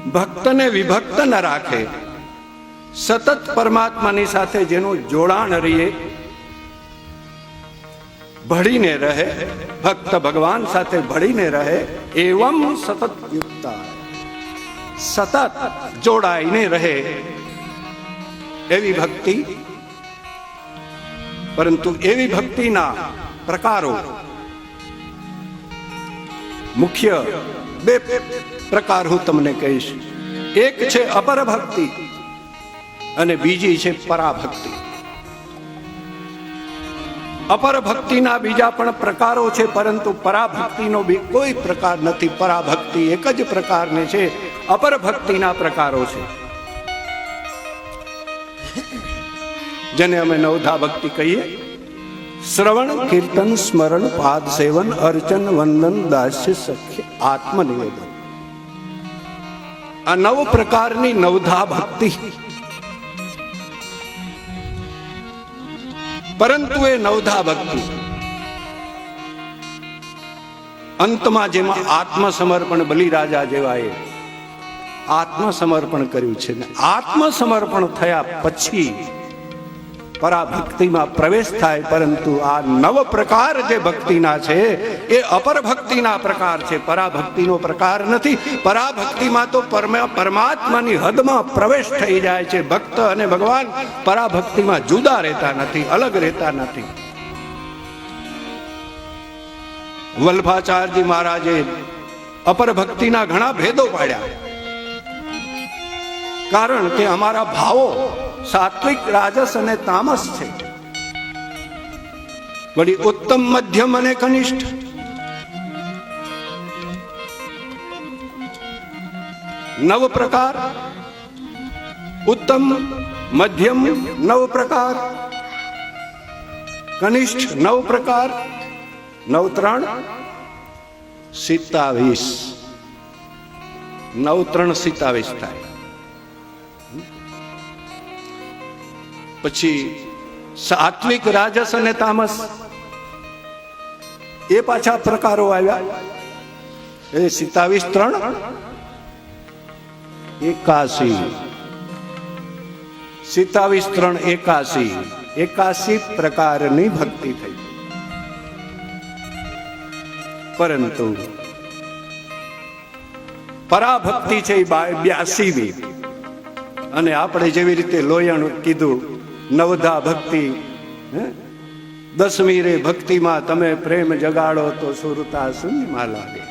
ભક્તને વિભક્ત ન રાખે, સતત પરમાત્માની સાથે જેનું જોડાણ રહીએ, ભળીને રહે, ભક્ત ભગવાન સાથે ભળીને રહે, એવમ સતત યુક્તા, સતત જોડાઈને રહે એવી ભક્તિ. પરંતુ એવી ભક્તિના પ્રકારો મુખ્ય બે પ્રકાર હું તમને કહીશ. એક છે અપર ભક્તિ અને બીજી છે પરાભક્તિ. અપર ભક્તિના બીજા પણ પ્રકારો છે, પરંતુ પરાભક્તિનો બી કોઈ પ્રકાર નથી. પરાભક્તિ એક જ પ્રકારની છે, અપર ભક્તિના પ્રકારો છે, જેને અમે નવધા ભક્તિ કહીએ. શ્રવણ, કીર્તન, સ્મરણ, પાદ સેવન, અર્ચન, વંદન, દાસ્ય, સખ્ય, આત્મનિવેદન. આ નવ પ્રકારની નવધા ભક્તિ. પરંતુ એ નવધા ભક્તિ અંતમાં જેમાં આત્મસમર્પણ, બલિરાજા જેવા એ આત્મસમર્પણ કર્યું છે ને, આત્મસમર્પણ થયા પછી પરાભક્તિમાં પ્રવેશ થાય. પરંતુ આ નવ પ્રકાર જે ભક્તિના છે એ અપર ભક્તિના પ્રકાર છે, પરાભક્તિનો પ્રકાર નથી. પરાભક્તિમાં તો પરમાત્માની હદમાં પ્રવેશ થઈ જાય છે. ભક્ત અને ભગવાન પરાભક્તિમાં જુદા રહેતા નથી, અલગ રહેતા નથી. વલ્ભાચાર્યજી મહારાજે અપર ભક્તિના ઘણા ભેદો પાડ્યા. કારણ કે અમારા ભાવો સાત્વિક, રાજસ અને તામસ છે. વળી ઉત્તમ, મધ્યમ અને કનિષ્ઠ. નવ પ્રકાર, ઉત્તમ, મધ્યમ 9 પ્રકાર, કનિષ્ઠ 9 પ્રકાર, 9 3 27. 9 3 27 થાય. પછી સાત્વિક, રાજસ અને તામસ એ પાછા પ્રકારો આવ્યા. એ 27 3 81. 27 3 81. 81 પ્રકારની ભક્તિ થઈ. પરંતુ પરાભક્તિ છે એ 82મી. અને આપણે જેવી રીતે લોયણ કીધું, નવધા ભક્તિ, 10મી રે ભક્તિમાં તમે પ્રેમ જગાડો તો સુરતા શૂન્યમાં લાગે.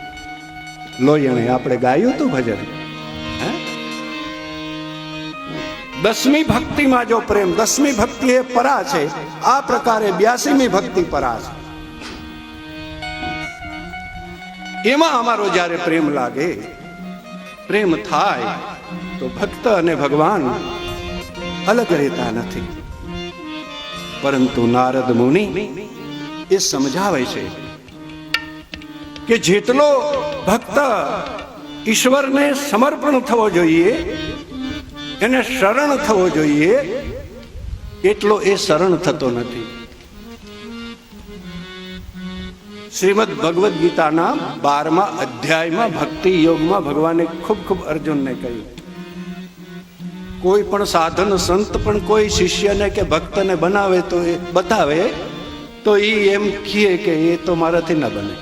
લોયણે આપણે ગાયું હતું ભજન. 10મી ભક્તિમાં જો પ્રેમ, 10મી ભક્તિ એ પરા છે. આ પ્રકારે 82મી ભક્તિ પરા છે. એમાં અમારો જ્યારે પ્રેમ લાગે, પ્રેમ થાય, તો ભક્ત અને ભગવાન અલગ રહેતા નથી. પરંતુ નારદ મુનિ એ સમજાવે છે કે જેટલો ભક્ત ઈશ્વરને સમર્પણ થવો જોઈએ, એને શરણ થવો જોઈએ, એટલો એ શરણ થતો નથી. શ્રીમદ ભગવદ્ ગીતાના 12મા અધ્યાયમાં ભક્તિ યોગમાં ભગવાને ખૂબ અર્જુનને કહ્યું, કોઈ પણ સાધન સંત પણ કોઈ શિષ્યને કે ભક્તને બનાવે તો એ બતાવે તો એ એમ કહે કે એ તો મારાથી ન બને,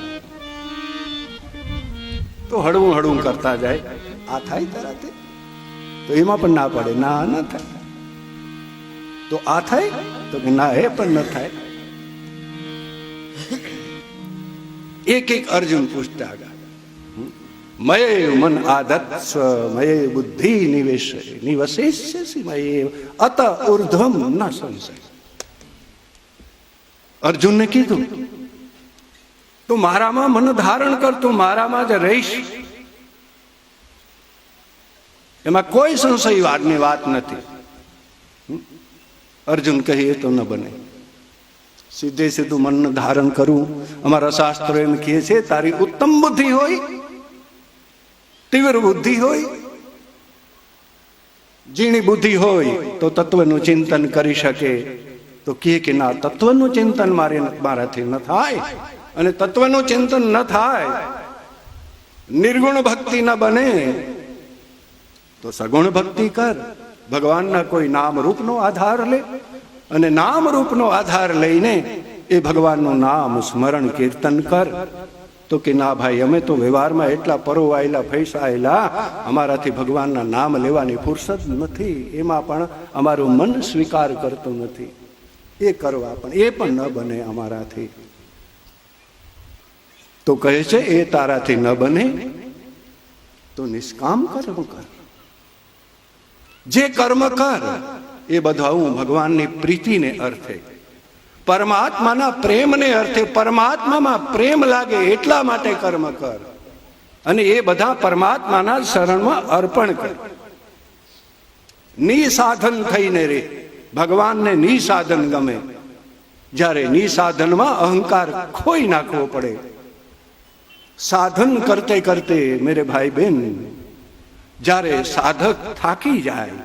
તો હળવું હળવું કરતા જાય. આ થાય તરાતે તો એમાં પણ ના પડે, ના ન થાય. તો આ થાય તો કે ના, એ પણ ન થાય. એક અર્જુન પૂછતા ગયા, મયે મન આદત સ્વ મયે બુદ્ધિ નિવશેષ્યસી મયે અત ઉર્ધ્વમ ન સંશય. અર્જુનને કીધું, તું મારામાં મન ધારણ કર, તું મારામાં જ રહીશ, એમાં કોઈ સંશયની વાત નથી. અર્જુન કહે તો ન બને. સીધે સીધું મન ધારણ કરવું. અમારા શાસ્ત્રો એમ કહે છે, તારી ઉત્તમ બુદ્ધિ હોય, તીવ્ર બુદ્ધિ હોય, ઝીણી બુદ્ધિ હોય તો તત્વનું ચિંતન કરી શકે. તો કે ના, તત્વનું ચિંતન મારાથી ન થાય. અને તત્વનું ચિંતન ન થાય, નિર્ગુણ ભક્તિ ન બને, તો સગુણ ભક્તિ કર, ભગવાનના કોઈ નામ રૂપનો આધાર લે, અને નામ રૂપનો આધાર લઈને એ ભગવાનનું નામ સ્મરણ કીર્તન કર. તો કે ના ભાઈ, અમે તો વ્યવહારમાં એટલા પરોવાયેલા ફૈસાયેલા, અમારાથી ભગવાનના નામ લેવાની ફુરસદ નથી, એમાં પણ અમારું મન સ્વીકાર કરતું નથી, એ કરવા પણ એ પણ ન બને અમારાથી. તો કહે છે એ તારાથી ન બને તો નિષ્કામ કર્મ કર. જે કર્મ કર એ બધા હું ભગવાનની પ્રીતિને અર્થે, પરમાત્માના પ્રેમને અર્થે, પરમાત્મામાં પ્રેમ લાગે એટલા માટે કર્મ કર, અને એ બધા પરમાત્માના શરણમાં અર્પણ કર. નિસાધન થઈને રે. ભગવાનને નિસાધન ગમે. જ્યારે નિસાધનમાં અહંકાર ખોઈ નાખવો પડે. સાધન કરતે કરતે મેરે ભાઈ બહેન, જ્યારે સાધક થાકી જાય,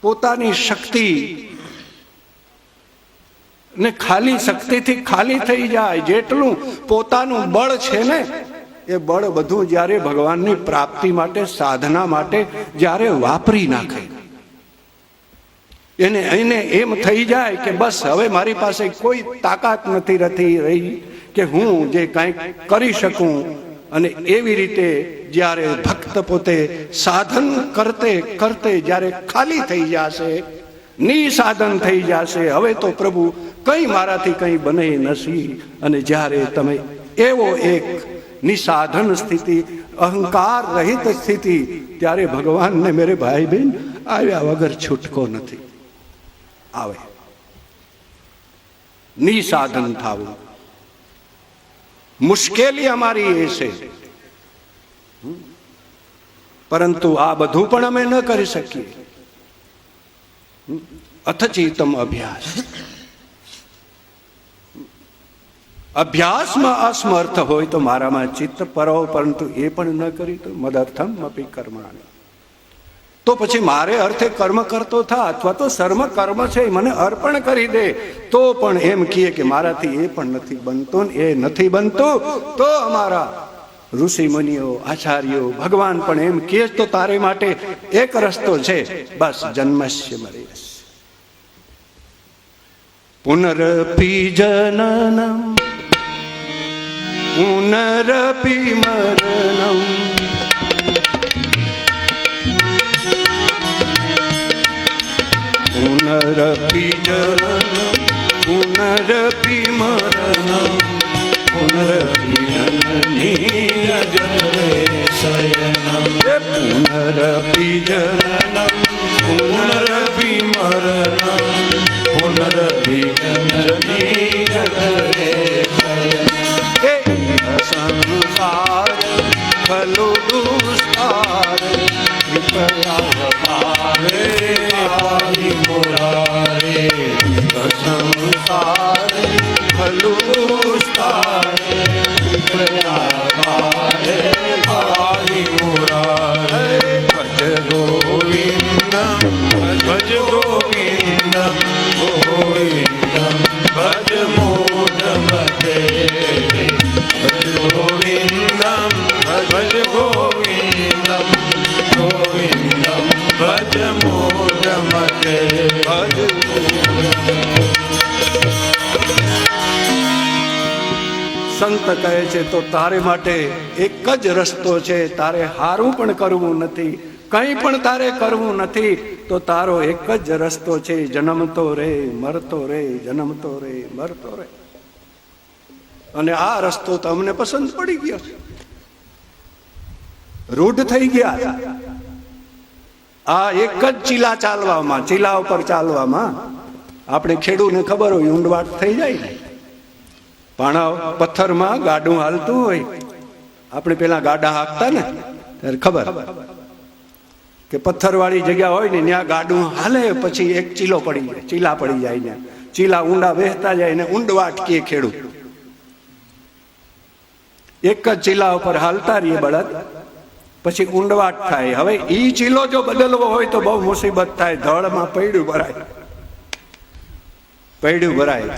પોતાની શક્તિ ને ખાલી શક્તિથી ખાલી થઈ જાય, જેટલું પોતાનું બળ છે ને એ બળ બધું જ્યારે ભગવાનની પ્રાપ્તિ માટે, સાધના માટે જ્યારે વાપરી નાખે, એને એમ થઈ જાય કે બસ હવે મારી પાસે કોઈ તાકાત નથી રહી કે હું જે કંઈક કરી શકું. અને એવી રીતે જ્યારે ભક્ત પોતે સાધન કરતે કરતે જ્યારે ખાલી થઈ જશે, નિસાધન થઈ જશે, હવે તો પ્રભુ કંઈ મારાથી કંઈ બને નથી, અને જ્યારે તમે એવો એક નિસાધન સ્થિતિ, અહંકાર રહિત સ્થિતિ, ત્યારે ભગવાનને મેરે ભાઈ બહેન આવ્યા વગર છૂટકો નથી. આવે નિસાધન થાવું. મુશ્કેલી અમારી એ છે, પરંતુ આ બધું પણ અમે ન કરી શકીએ. અથચિતમ અભ્યાસ. અભ્યાસમાં અસમર્થ હોય તો મારામાં ચિત્ત પરો, પરંતુ એ પણ ન કરી તો મદર્થમ અપી કર્માણિ. તો પછી મારે અર્થે કર્મ કરતો થા, અથવા તો સર્વ કર્મ છે મને અર્પણ કરી દે, તો પણ એમ કહે કે મારાથી એ પણ નથી બનતું, એ નથી બનતું, તો અમારા ઋષિ મુનિઓ, આચાર્યો, ભગવાન પણ એમ કહે તો તારે માટે એક રસ્તો છે, બસ જન્મસ્ય મરેશ પુનરપી જનનમ પુનરપી મરણમ પુનરપી જનનમ પુનરપી મરણમ પુનરપી જનની જનરે શયનમ પુનરપી જનનમ પુનરપી મરણમ પુનરપી જનની જનરે શયનમ. સંસાર ખલુ દુષ્કાર કૃપયા પારે આદિ મુરારે. સંસાર ખલુ દુષ્કાર કૃપયા પારે આદિ મુરારે. ભજ ગોવિંદમ ભજ ગોવિંદમ ગોવિંદમ ભજ મોઢમતે. ગોવિંદમ ભજ ગોવિંદમ ગોવિંદમ ભજ મોઢમતે. ભજ સંત કહે છે તો તારે માટે એક જ રસ્તો છે, તારે હારું પણ કરવું નથી, કંઈ પણ તારે કરવું નથી, તો તારો એક જ રસ્તો છે, જન્મતો રે મરતો રે, જન્મતો રે મરતો રે. અને આ રસ્તો તો અમને પસંદ પડી ગયો, રૂઢ થઈ ગયા. આ એક જ ચીલા ચાલવામાં, ચીલા ઉપર ચાલવામાં આપણે ખેડૂને ખબર હોય ઊંડવાટ થઈ જાય ને. પણ પથ્થરમાં ગાડું હાલતું હોય, આપણે પેલા ગાડા હાંકતા ને ત્યારે ખબર કે પથ્થરવાળી જગ્યા હોય ને ત્યાં ગાડું હાલે, પછી એક ચીલો પડી જાય, ચીલા પડી જાય ને ચીલા ઊંડા વહેતા જાય ને ઊંડવાટ કે ખેડૂત. એક જ ચીલા ઉપર હાલતા રહીએ બળદ, પછી ઊંડવાટ થાય. હવે ઈ ચીલો જો બદલવો હોય તો બહુ મુસીબત થાય, ધડમાં પૈડું ભરાય, પૈડું ભરાય,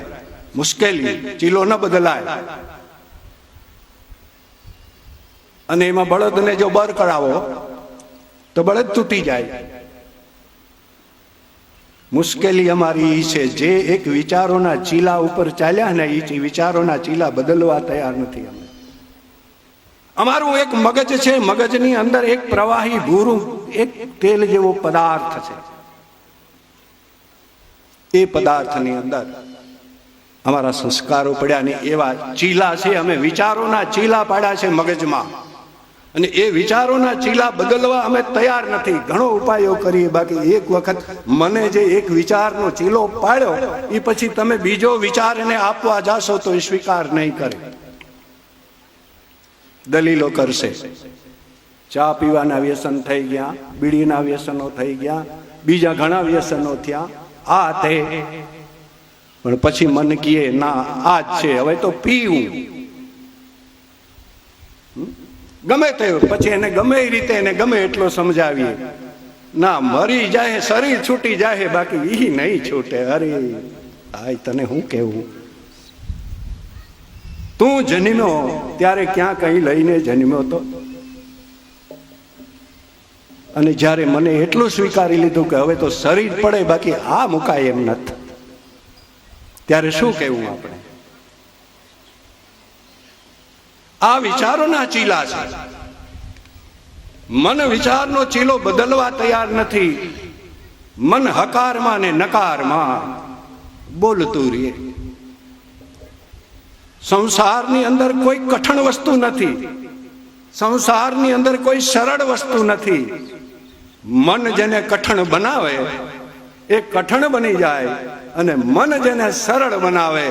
મુશ્કેલી, ચીલો ન બદલાય. અને એમાં બળદને જો બર કરાવો તો બળદ તૂટી જાય. મુશ્કેલી અમારી એ છે, જે એક વિચારોના ચીલા ઉપર ચાલ્યા ને એ વિચારોના ચીલા બદલવા તૈયાર નથી. અમે અમારું એક મગજ છે, મગજની અંદર એક પ્રવાહી ભૂરું એક તેલ જેવો પદાર્થ છે. એ પદાર્થની અંદર અમારા સંસ્કારો પડ્યા ને એવા ચીલા છે. અમે વિચારોના ચીલા પાડ્યા છે મગજમાં, અને એ વિચારોના ચીલા બદલવા અમે તૈયાર નથી. ઘણો ઉપાયો કરીએ, બાકી એક વખત મને જે એક વિચારનો ચીલો પાડ્યો એ પછી તમે બીજો વિચાર એને આપવા જાશો તો એ સ્વીકાર નહીં કરે, દલીલો કરશે. ચા પીવાના વ્યસન થઈ ગયા, બીડીના વ્યસનો થઈ ગયા, બીજા ઘણા વ્યસનો થયા, આ તે. પણ પછી મન કહે ના આ જ છે, હવે તો પીવું. ગમે તે પછી એને ગમે એ રીતે એને ગમે એટલો સમજાવીએ, ના મરી જાય શરીર છૂટી જાય, બાકી ઈ નહીં છૂટે. અરે આ તને હું કેવું, તું જન્મ્યો ત્યારે ક્યાં કઈ લઈને જન્મ્યો તો, અને જ્યારે મને એટલું સ્વીકારી લીધું કે હવે તો શરીર પડે બાકી આ મુકાય એમ નથી, ત્યારે શું કહેવું આપણે? આ વિચારોના ચીલા છે. મન વિચારનો ચીલો બદલવા તૈયાર નથી. મન હકારમાં ને નકારમાં બોલતું રહે. સંસારની અંદર કોઈ કઠણ વસ્તુ નથી, સંસારની અંદર કોઈ સરળ વસ્તુ નથી. મન જેને કઠણ બનાવે એ કઠણ બની જાય, અને મન જેને સરળ બનાવે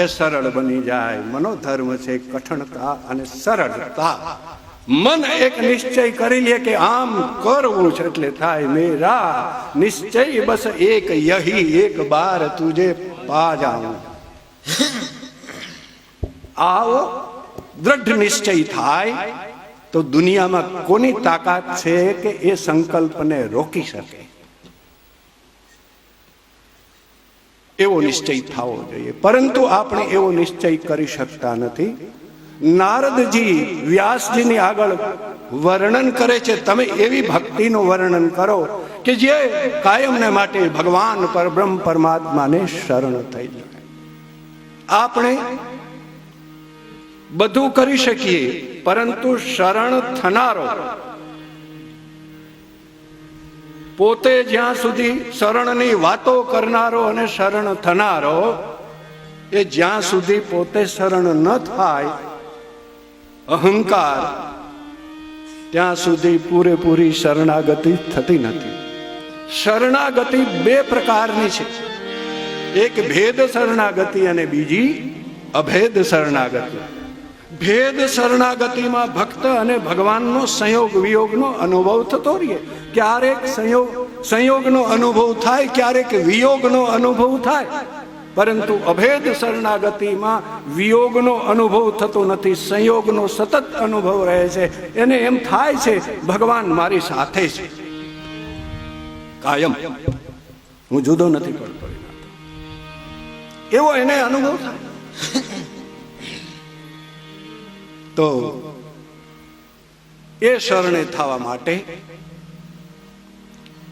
એ સરળ બની જાય. મનોધર્મ છે કઠણતા અને સરળતા. મન એક નિશ્ચય કરી લે કે આમ કરવું છે એટલે થાય. મેરા નિશ્ચય બસ એક યહી એક બાર તુજે પા જાઉં. આવો દ્રઢ નિશ્ચય થાય તો દુનિયામાં કોની તાકાત છે કે એ સંકલ્પને રોકી શકે? એવો નિશ્ચય થવો જોઈએ. પરંતુ આપણે એવો નિશ્ચય કરી શકતા નથી. નારદજી વ્યાસજીની આગળ વર્ણન કરે છે, તમે એવી ભક્તિનું વર્ણન કરો કે જે કાયમને માટે ભગવાન પરબ્રહ્મ પરમાત્માને શરણ થઈ જાય. આપણે બધું કરી શકીએ, પરંતુ શરણ થનારો પોતે જ્યાં સુધી શરણની વાતો કરનારો અને શરણ થનારો એ જ્યાં સુધી પોતે શરણ ન થાય અહંકાર, ત્યાં સુધી પૂરેપૂરી શરણાગતિ થતી નથી. શરણાગતિ બે પ્રકારની છે, એક ભેદ શરણાગતિ અને બીજી અભેદ શરણાગતિ. ભેદ શરણાગતિમાં ભક્ત અને ભગવાનનો સંયોગ વિયોગનો અનુભવ થતો રહે. ક્યારેક સંયોગનો અનુભવ થાય, ક્યારેક વિયોગનો અનુભવ થાય. પરંતુ અભેદ શરણાગતિમાં વિયોગનો અનુભવ થતો નથી, સંયોગનો સતત અનુભવ રહે છે. એને એમ થાય છે ભગવાન મારી સાથે છે કાયમ, હું જુદો નથી પડતો, એવો એને અનુભવ થાય. તો એ શરણે થવા માટે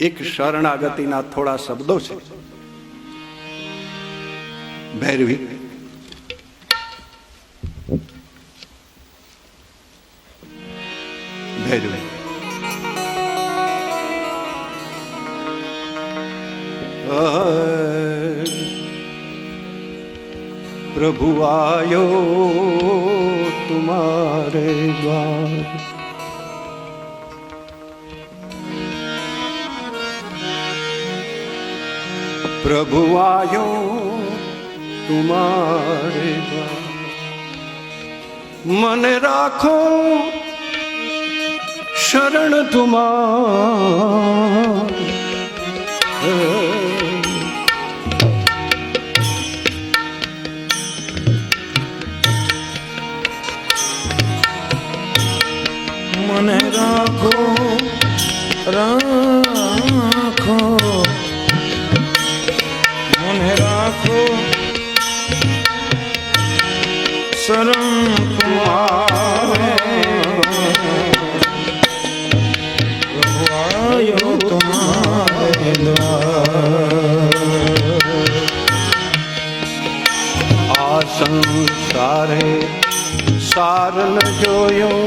એક શરણાગતિના થોડા શબ્દો છે. ભૈરવી ભૈરવી प्रभु आयो तुम्हारे द्वार, प्रभु आयो तुम्हारे द्वार, मन राखो शरण तुम्हार, मन राखो राखो मन राखो शरण तुम्हारे, प्रभु આ સંસારે સાર ન જોયો,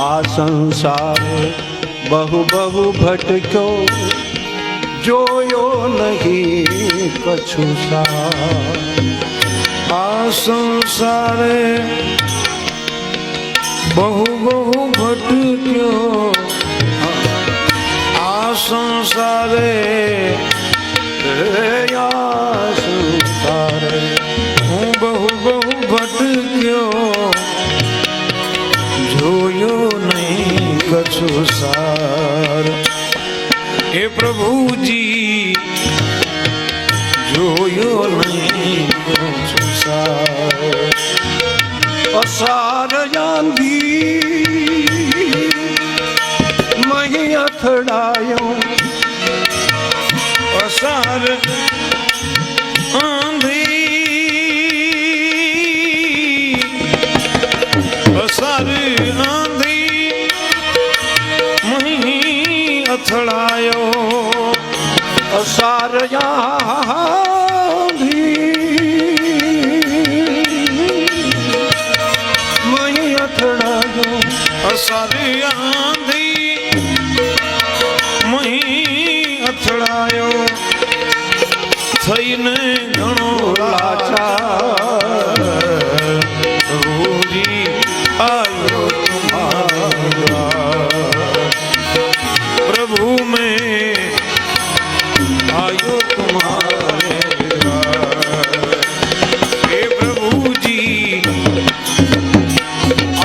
આ સંસારે બહુ બહુ ભટક્યો, જોયો નહીં કછું સાર. આ સંસારે બહુ બહુ ભટક્યો, આ સંસારે આ સંસારે હું બહુ બહુ ભટક્યો, જોયો નહીં કછું સાર. હે પ્રભુજી જોયો નહીં કછું સાર. અસાર યાંધી મહી અથડાયો, અસાર આંધી, અસાર આંધી મહી અથડાયો, અસાર યાંધી મહી અથડાયો, અસાર આંધી મહી અથડાયો, થઈને ઘણો લાચાર. પ્રભુજી આયો તુમ્હારા, પ્રભુ મેં આયો તુમ્હારે દ્વાર. હે પ્રભુજી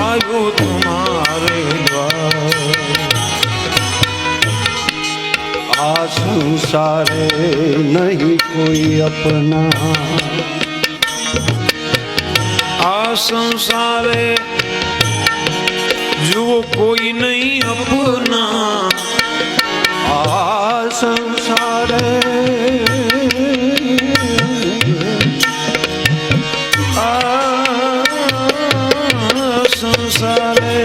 આયો તુમ્હારે દ્વાર. આ સંસારે નહીં કોઈ અપના, આ સંસારે જુઓ કોઈ નહીં અપના, આ સંસારે આ સંસારે,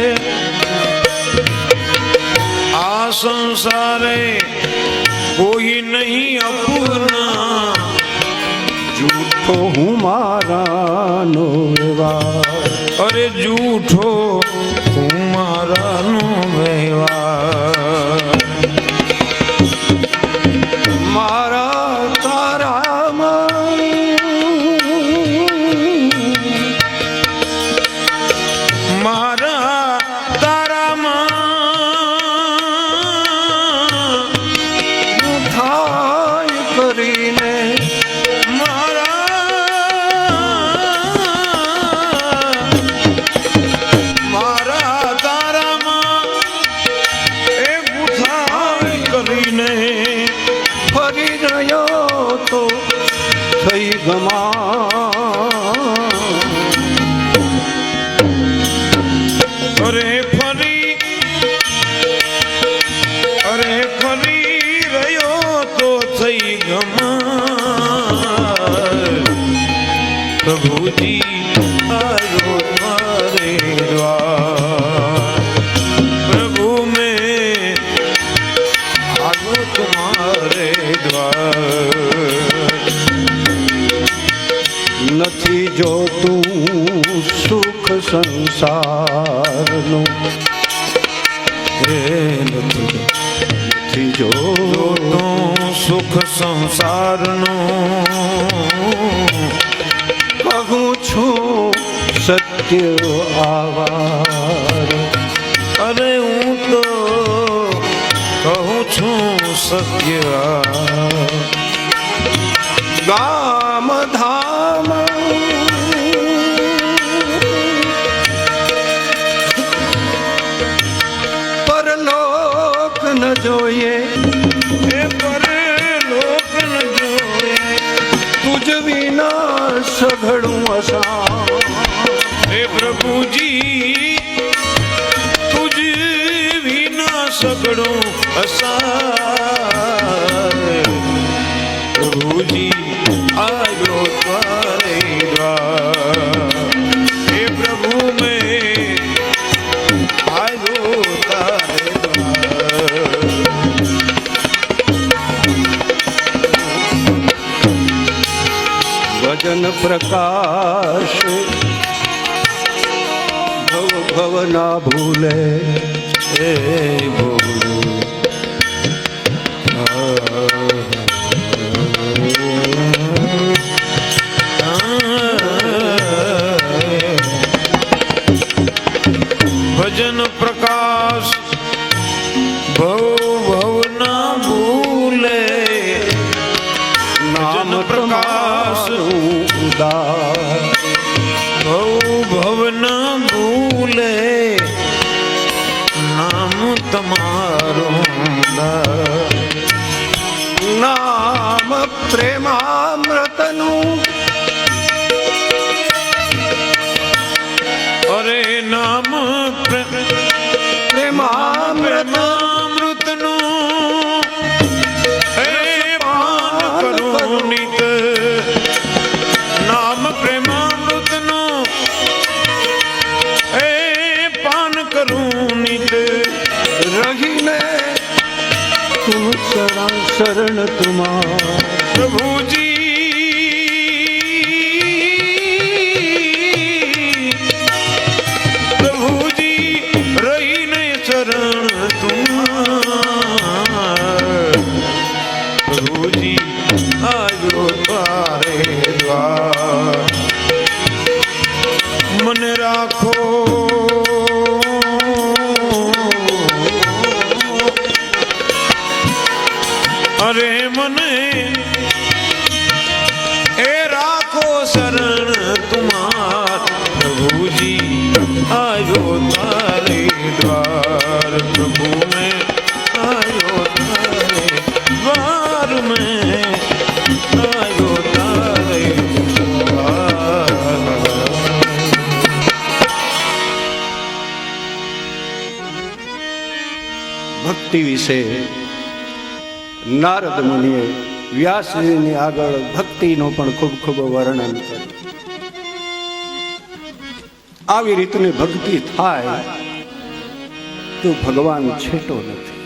આ સંસારે કોઈ નહીં અપના, જૂઠો હું મારાનો વ્યવહાર, અરે જૂઠો મારાનો વ્યવહાર. મારા તારામાં મારા તારામાં થાય કરીને મારા તારામાં એ ગુથાઈ કરીને ફરી રહ્યો તો થઈ ગમા. અરે ફરી રહ્યો તો થઈ ગમા. પ્રભુજી આયો મારે દ્વાર, પ્રભુ મેં આયો તુમ્હારે દ્વાર. નથી જોતું સુખ સંસારનું, નથી જોતું સુખ સંસારનું, કહું છું સત્ય આવાર. અરે હું તો કહું છું સત્ય. ગામ ધામ પરલોક ન જોઈએ, એ પરલોક ન જોઈએ, તુજ વિના સઘળું અસા. હે પ્રભુજી તુજ વિના સગળું અસાર. પ્રભુજી આયો તારે દ્વાર, હે પ્રભુ મેં આયો તારે દ્વાર. પ્રકાશ ભવ ભવ ના ભૂલે એ ભૂલ ભજન પ્રકાશ ભવ ભવ ના ભૂલે નામ પ્રકાશ ઉદાર ભવ ભવ ના ભૂલે નામ તમારું નામ પ્રેમામૃતનું અરે નામ પ્રેમામૃતનું હે પાન કરું નિત નામ પ્રેમામૃતનું હે પાન કરું નિત રહીને તું શરણ તુમાર પ્રભુજી રહીને શરણ તુમાર પ્રભુજી આવ્યો તારે દ્વાર મને રાખો અરે મને એ રાખો શરણ તુમાર પ્રભુજી આવ્યો તારે દ્વાર પ્રભુ મેં આવ્યો તારે દ્વાર મેં આવ્યો તારે દ્વાર ભક્તિ વિશે નારદ મુનિએ વ્યાસજીની આગળ ભક્તિનો પણ ખૂબ ખૂબ વર્ણન કર્યું. આવી રીતની ભક્તિ થાય તો ભગવાન છેટો નથી.